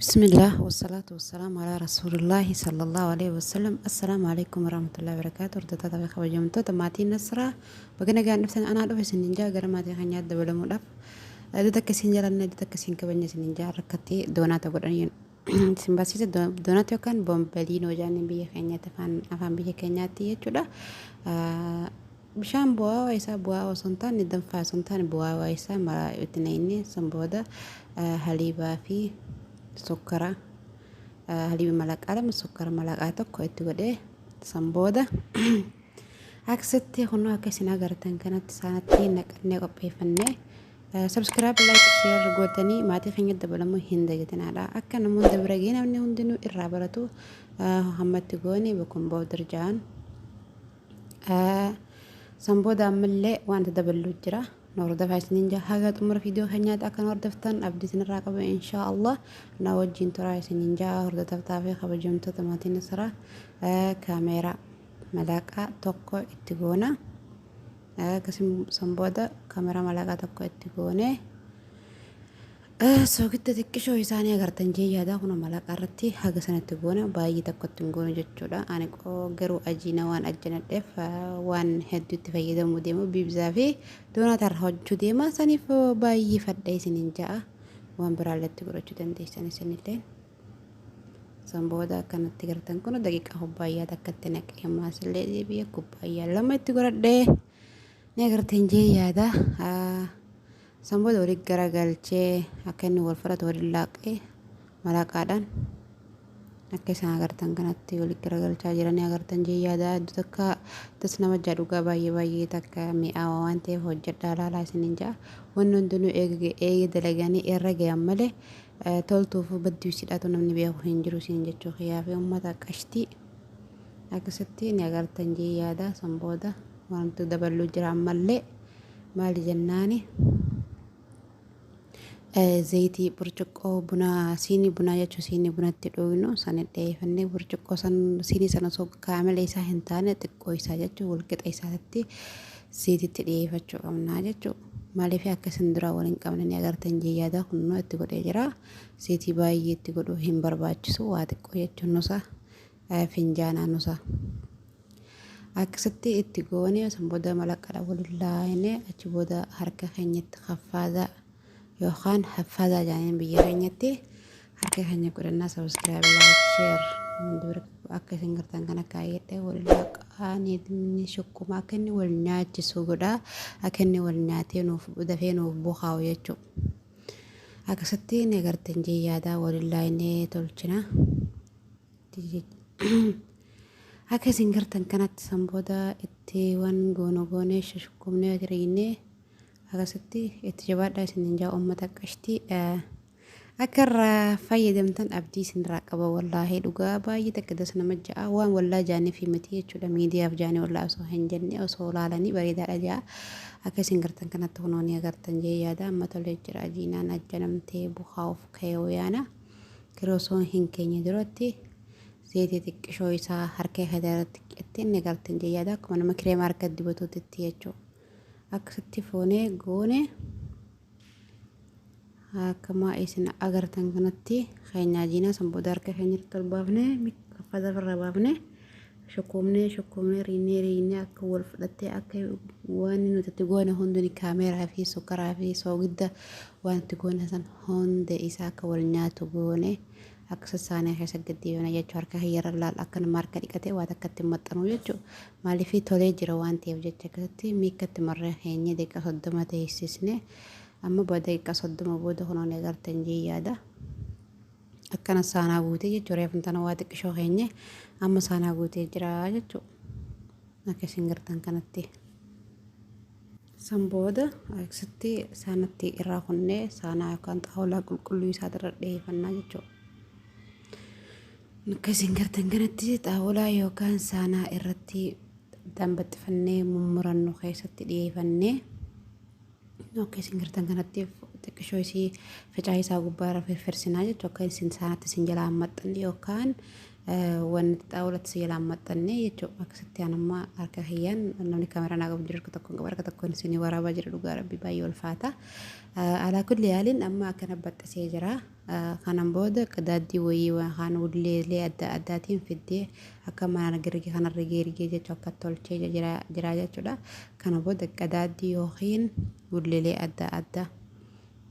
بسم الله والصلاة والسلام على رسول الله صلى الله عليه وسلم. السلام عليكم ورحمة الله وبركاته. ردت هذا بخبر جمتو تماتين نصرة بقنا قاعد نفسنا أنا أدوه سننجا قرماتي خنيات دبل مدف دتك سنجلنا دتك سنكبني سننجا ركتي دونات قرانين سنباسيس دونات يكان بومبلينو جاني بيه خنيات أفهم بيه خنياتي يجودا bishaan bu'aa isaa bu'aa osoo hin taane danfaa osoo hin taane bu'aa isaa mara ittiin sanbooda haliibaa fi sukkara haliiba malaqaa lama sukkara malaqaa tokko itti godhee sanbooda aksitti kunoo akka isin agartan kanatti isaanitti naqannee qopheeffannee subscribe like share gootanii maatii keenya dabalamuu hin dagatinadha akka namoonni dabra gee namni hundinuu irraa baratu hammatti goone bakkum boodirjaan sanbooda ammallee wanta dabaluu jira noorda faasiniinja haga xumura fiidiyoo keenyaatti akka hordoftan abdii sinirraa qaba insha Allah na wajjin turaa isininja hordoftaa fi kabajamtoota maatiin Nasraa kaameeraa malaqaa tokko itti goona akkasum sanbooda kaameeraa malaqaa tokko itti goone soogidda xiqqishoo isaanii agartan jeeyyaadha kun malaqaa irratti haga sanatti goona baay'ee tokkotti hin goone jechuudha ani garuu ajiina waan ajjanadheef waan hedduutti fayyadamuu deemu biibzaa fi doonatar hojjechuu deema saniif baay'ee fadha isinin ja'a waan biraalletti godhachuu dandeessan isinillee sanbooda akkanatti gartan kun daqiiqaa kubbaayyaa takkatti naqee maasillee deebi'ee kubbaayyaa lama itti godhadhee ni agartan jeeyyaadha sanbooda waliin garagalchee akka inni wal fudhatu waliin laaqee malaqaadhaan akka isaan agartan kanatti waliin garagalchaa jiranii agartan jeeyyaadha takka tas nama jaadugaa baay'ee takka mi'aawaa waan ta'eef hojjedhaa laalaa isinin ja'a wanni hundinuu eege dalaganii irra gahan malee toltuuf badduu sidhaatu namni beeku hin jiru isin jechuu kiyyaa fi uummata qashtii akkasitti ni agartan jeeyyaadha sanbooda wanti dabaluu jira ammallee maali jennaani zayti burcuqqoo buna siini buna jechuun siini bunatti dhooyinu san dheeffannee burcuqqoo san siini sana osoo kaamila isaa hin taane xiqqoo isaa jechuun walqixa isaatti zaytitti dheeffachuu qabnaa jechuudha. Maaliif akkasin dura waliin qabne ni agartan jeeyyaadha kunoo itti godhee jira zayti baay'ee itti godhuu hin barbaachisu waa xiqqoo jechuun nusa finjaanaa nusa akkasitti itti goone sanbooda malaqadha waliin laayine achi booda harka keenyatti khaffaadha yookaan haffaadha jaaniin biyya keenyatti harka keenya godhannaa subscribe like share dura akka isin gartan kana kaayedhe waliin laaqanii inni shukkuma akka inni wal nyaachisu godha akka inni wal nyaatee nuuf dafee nuuf bu'aawu jechuudha akkasitti ni agartan jeeyyaadha waliin laayinee tolchina akka isin gartan kanatti sanbooda itti waan goone shukkumnee tiriinee akkasitti itti jabaadhaa isinin jaa uummata qashtii akka irraa fayyadamtan abdii isinirraa qaba wallaahi dhugaa baay'ee takka das nama ja'a waan wallaa jaanii fi miti jechuudha miidiyaaf jaanii wallaa osoo hin jenne osoo laalanii bareedaadha ja'a akka isin gartan kanatti kunoonii agartan jeeyyaadha amma tolee jira ajiinaan ajjanamtee bu'aawuf ka'ee yaana kiroo osoo hin keenye duratti zayti xiqqishoo isaa harka irratti qixxee ni agartan jeeyyaadha akkuma nama kireema harka dibatuutti jechuudha. akkasitti foonee goone akkuma isin agartan kanatti keenyaa jiinaa sanbooda harka keenyatti ol baafne kaffata irra baafne shukkumnee riinee akka wal fudhattee akka waan nuti itti goone hundi kaameeraa fi sukkaraa fi soogidda waan itti goone san hundi isaa akka wal nyaatu goone akka sassaanee keessa gaddiifna jechuudha harka hiyyarra laal akka nama harka dhiqatee waan akkatti maxxanuu jechuudha maaliif tolee jira waan ta'eef jecha akkasitti miikkatti marree keenya daqiiqaa 30 teessisne amma booda daqiiqaa 30 booda kunoon agartan jeeyyaadha akkana saanaa guutee jechuudha reefantana waa xiqqishoo keenya amma saanaa guutee jira jechuudha akka isin gartan kanatti sanbooda akkasitti saanatti irraa kunnee saanaa yookaan xaawulaa qulqulluu isaa irra dheeffannaa jechuudha. Akkasiin gartan kanatti xaawulaa yookaan saanaa irratti dambaxifannee mummurannu keessatti dhiyeeffannee akkasiin gartan kanatti xiqqishoo isii facaa isaa gubbaarra firfirsinaa jechuudha akka isin saanatti isin jalaa maxxanne yookaan wanti xaawulatti si jalaan maxxannee jechuudha akkasitti anammaa harka kiyyaan namni kaameraa naa qabu jiru harka tokkoon isinii waraabaa jira dhugaa rabbi baay'ee ulfaata. Alaa kulli yaaliin amma akkana baxxisee jira. Kanan booda qadaaddii wayii waan ulleelee adda addaatiin fiddee akka mana gargee kanarra geergee jechuudha akka tolchee jira jechuudha. Kana booda qadaaddii yookiin ulleelee adda addaa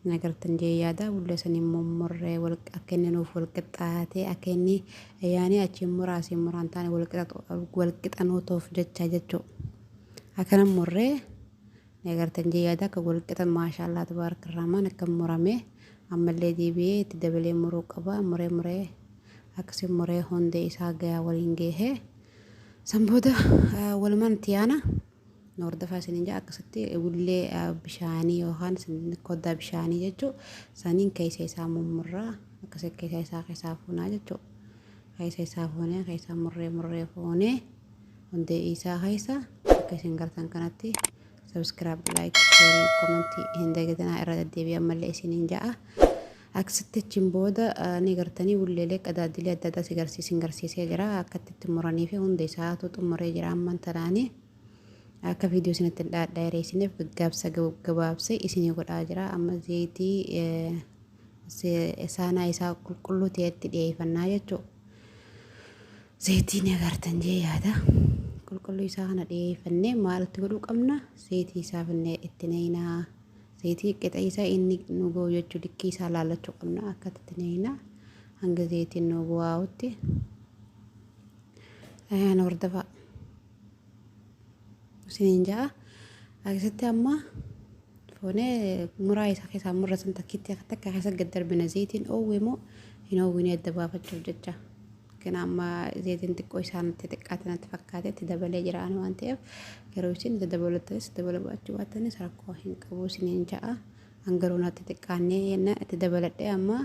nagartan jeeyaada ulleesanii mummurree akka inni nuuf walqixxaatee akka inni yaani achiin muraasiin muraan taane walqixanootuuf jecha jechuudha. Akkanan murree nagartan jeeyaada akka walqixan maashaallah tabaaraka rahmaan akka muramee ammallee deebi'ee itti dabalee muruu qaba muree akkasii muree hundee isaa gayaa waliin geehee sanbooda walumaan tiyaana noordafaa isiniin jaa akkasitti ullee bishaanii yookaan koddaa bishaanii jechuudha. Saniin keessa isaa mummurraa akkasii keessa fuunaa jechuudha. Keessa isaa fuunee keessa murree fuunee hundee isaa keessa akka isin gartan kanatti subscribe like share comment hin dagatinaa irra deddeebi'aa mallee isiniin jaa. Akkasitti achiin booda ni gartanii ulleelee qadaaddilee adda addaa garsiisee jira akkatti itti muranii fi hundee isaa xumuree jira amman tanaanii. Akka viidiyoo isinitti dhaadheeree isiniif gabaabsee isinii godhaa jira amma zayitii saanaa isaa qulqulluu ta'etti dhiyeeffannaa jechuudha. Zayitiin agartan jee yaada qulqulluu isaa kana dhiyeeffannee maalitti godhuu qabna zayitii isaa finnee itti neeyinaa zayitii qixa isaa inni nu ga'u jechuu likkii isaa laallachuu qabna akka itti neeyinaa hanga zayitiin nu bu'aa'utti na hordofaa. Isiniin jaa akkasitti amma foonee muraa isaa keessaa murrasan takkiitti akka keessa gad darbina zayitiin oowwimoo hin oowwinee adda baafachuuf jecha. Kana amma zayitiin xiqqoo isaanitti xiqqaatanatti fakkaatee itti dabalee jiraan waan ta'eef garuu isin itti dabalattanis dabala baachuu baattanis rakkoo hin qabu isiniin jaa. Hangaruu natti xiqqaannee yenna itti dabaladhee amma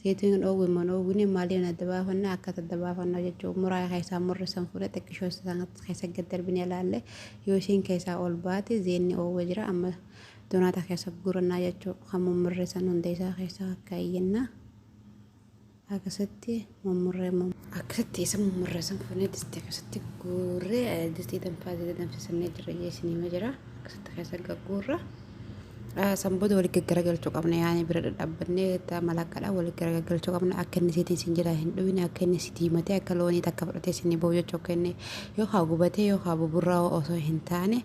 zayitiin oowwinee maaliin adda baafannaa akka adda baafannaa jechuudha. Muraa keessaa murrisan fuudhee xiqqishoo isaanitti keessa gad darbinee ilaalle yoo isheen keessaa ol baate zeenni oowwee jira amma donaata keessa gurannaa jechuudha. Kan mummurreessan hundee isaa keessaa akka iyyannaa akkasitti akkasitti isa mummurreessan fuudhee distii akkasitti guurree distii danfisannee jira jeesiniima jira akkasitti keessa gagguurra. Sanbooda walitti garagalchuu qabna yaani bira dhadhaabannee malaqadhaa walitti garagalchuu qabna akka inni seetiin sin jira hin dhumine akka inni si diimatee akka loonii takka fudhatee sinni ba'u jechuu akka inni yookaan gubatee yookaan buburraa osoo hin taane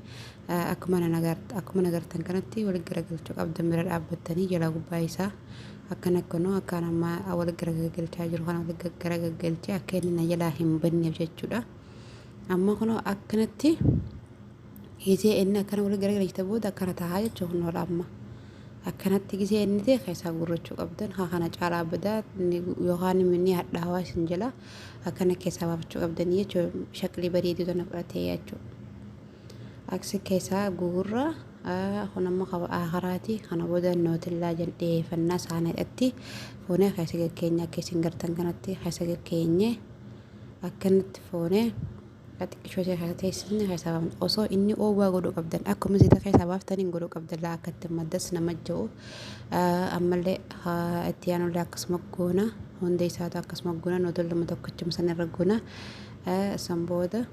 akkuma nagartan kanatti walitti garagalchuu qabdan bira dhaabbattanii jala gubbaa isaa akkan akkanoo akkaan amma walitti garagalchaa jiru kana walitti garagalchee akka inni na jalaa hin banneef jechuudha. Amma kunoo akkanatti gisee inni akkana walitti garagalchite booda akkana tahaa jechuun oola amma akkanatti gisee inni ta'e keessaa gurrachuu qabdan haa kana caalaa badaa yookaan inni hadhaawaa isin jala akkana keessaa baafachuu qabdan jechuun shaqlii bareeduu tana fudhatee jechuudha. Aksi keessaa gurra kun amma akaraati kana booda nootillaa dhiyeeffannaa isaaniidhatti foonee keessa gaggeenya akka isin gartan kanatti keessa gaggeenye akkanatti foonee xiqqishoo keessa teessisni keessa baafna osoo inni oowwaa godhuu qabdan akkuma zita keessa baaftaniin godhuu qabdan laa akkatti maddas nama jiru ammallee itti aanullee akkasuma goona hundee isaatu akkasuma goona nootilluma tokkochuma sanirra goona sanbooda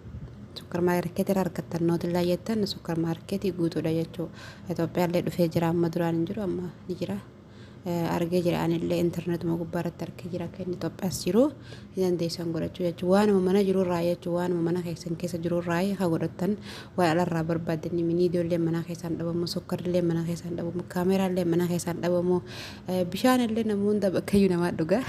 suupermaarkeetii argattan nootillaa jettan suupermaarkeetii guutuudha jechuudha. Itoophiyaallee dhufee jira amma duraan hin jiru amma ni jira. Argee jira anillee intarneetuma gubbaarratti argee jira akka inni Itoophiyaas jiru dandeessan godhachuu jechuudha. Waanuma mana jiru irraa jechuudha waanuma mana keessan keessa jiru irraa haa godhattan waan alarraa barbaadanii miniidoollee mana keessaan dhabamu sukkarillee mana keessaan dhabamu kaameraallee mana keessaan dhabamu bishaanillee namoonni bakkayyuu namaa dhugaa.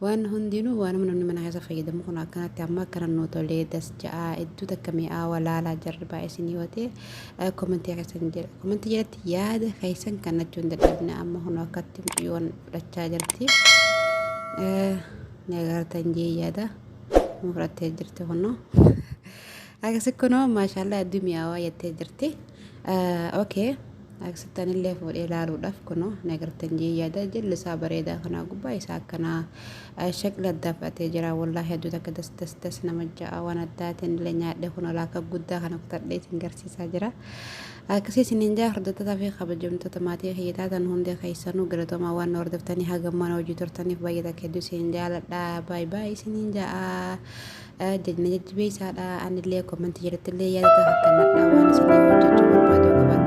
Waan hundinuu waanuma namni mana keessa fayyadamu kun akkanatti amma akkana nootolee das ja'a iddoo takka mi'aa walaalaa jarri baay'ee isinii yoo ta'e komentii keessan jira komentii jalatti yaada keessan kannachuun dadhabna amma kun akkatti yoon fudhachaa jirti nagartan jee yaada mufrattee jirti kunoo akkasi kunoo maashaallah iddoo mi'aawaa jettee jirti okay Aksitan illee fuudhee ilaaluudhaaf kunoo nagartan jee yaada jallisaa bareedaa kanaa gubbaa isaa akkanaa shaqla addaaffatee jira. Wallaahi hedduu takka das nama ja'a waan addaatiin illee nyaadhee kun alaaka guddaa kana kutadhee isin garsiisaa jira. Akkasii isiniin jaa hordoftoota fi kabajamtoota maatii hiyyataa tan hundee keessanuu galatoomaa waan hordoftanii hagammaan hojii turtaniif baay'ee takka hedduu isin jaaladha. Baay baay isiniin jaa. Jajna jajjabeessaadha. Anillee koommentii jedhattillee yaada akka nadhaa waan isin hojjechuu barbaadu qabaatu.